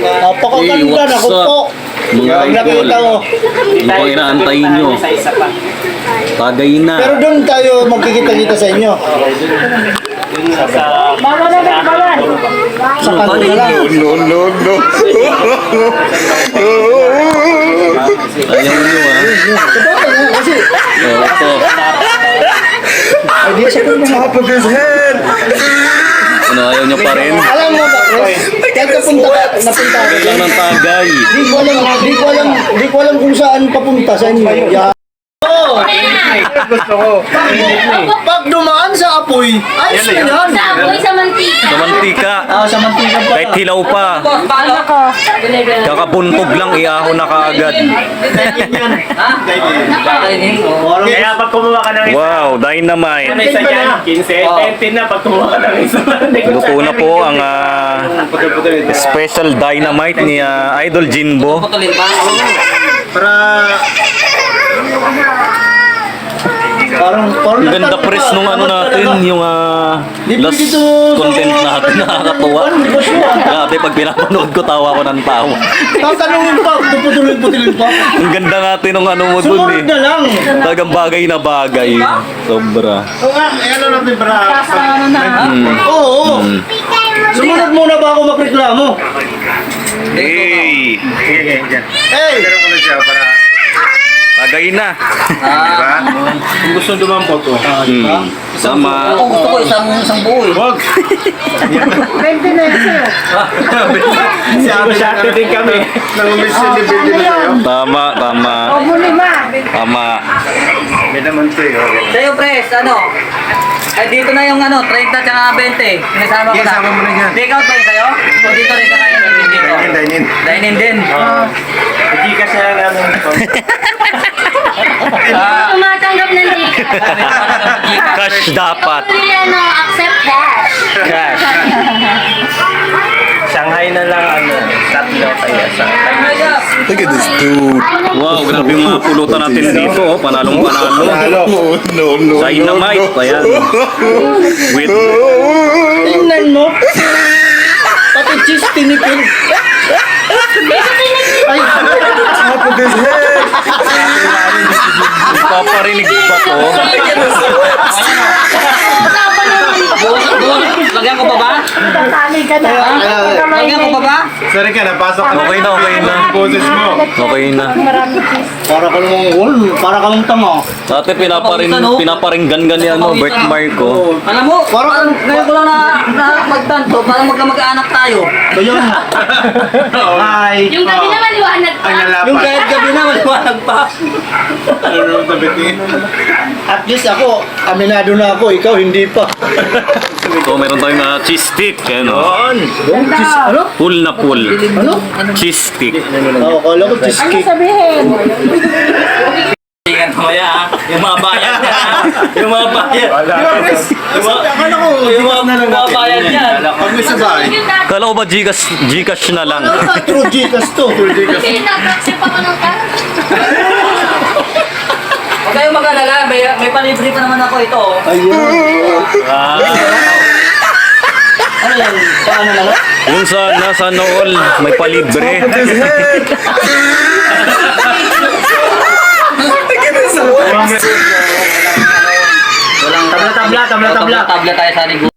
Napakaganda na po. Mga idol, Nakita mo. ano pang inaantay nyo? Tagay na. Pero doon tayo magkikita-kita sa inyo. Sa kanto na lang. Ayaw nyo Kasi, Ito. ay di sa Ano, ayaw nyo pa rin? Alam mo ba, Chris? Kahit napunta ako. Lang ng tagay. Di ko alam kung saan papunta sa inyo. Gusto ko. Pag dumaan sa apoy, ayos na yan. Sa apoy, sa mantika. Sa mantika. Sa mantika pa. Kahit hilaw pa. Kakabuntog lang, iahon na kaagad. Kaya pag kumuha ka ng isa, Wow, dynamite. ano isa dyan? 15, 20 na pag kumuha ka ng isa. Luto na po ang special dynamite ni Idol Jinbo. Parang Ang ganda press nung ano natin, yung last content natin, nakakatuwa. Grabe, pag pinapanood ko, tawa ko ng tawa. tatanungin pa, puputulin pa. Ang ganda natin nung ano mo dun Sumunod na lang. Talagang bagay na bagay. Sobra. Ano natin para Oo. Sumunod muna ba ako magreklamo? Hey! Hey! Pero ko na siya para Bagay na. diba? Kung gusto dumampot ko. Sama. Ako gusto ko isang buo eh. Wag! 20 na yun sa'yo. Masyate din kami. Nangumis yung libili na sa'yo. Tama, tama. Tama. May naman to eh. Sa'yo, Pres, ano? Ay, dito na yung 30 tsaka 20. Pinasama ko na. Sama mo na yan. Take out ba yun sa'yo? O dito rin kakain din dito? Dine-in. Dine-in din. Gikas na lang namin. Tumatanggap ng Gcash. Cash dapat. Accept cash. Cash. Shanghai na lang tatlo kayo sa Look at this dude. Wow, grabe yung mga pulutan natin dito. Oh. Panalong panalo. Dynamite. Ayan. With Tingnan mo. Pati cheese tinipid. Ay, paparinig pa to. Lagyan ko pa ba? Lagyan ko pa ba? Sorry ka, napasok ka. Okay na, okay na. Boses mo. Okay na. para ka namang para ka namang tama. Dati pinaparinggan gani birthmark ko. Alam mo, parang ngayon ko lang na magtanto, parang magkamag-anak tayo. Ayun. Hi. Yung gabi naman liwanag pa. Ang nalapan. Yung kahit gabi na, maliwanag pa. Ano yung tabit niya? At least ako, aminado na ako, ikaw hindi pa. So, meron tayong cheese stick. Ayan, oh. Cheese, ano? Full na full. Ano? Cheese stick. Kala ko cheesecake. Tingnan mo ya, yung mga bayan niya. Yung mga bayan. Yung mga bayan niya. Pag may sabay. Kala ko ba Gcash na lang? True Gcash to. Kasi nag-accept ako ng cash. Huwag kayong mag-alala, may palibre pa naman ako ito. oh. Ayun. Ano yan? Paano na lang? Yung sana all, may palibre. Tabla tayo sa ligo.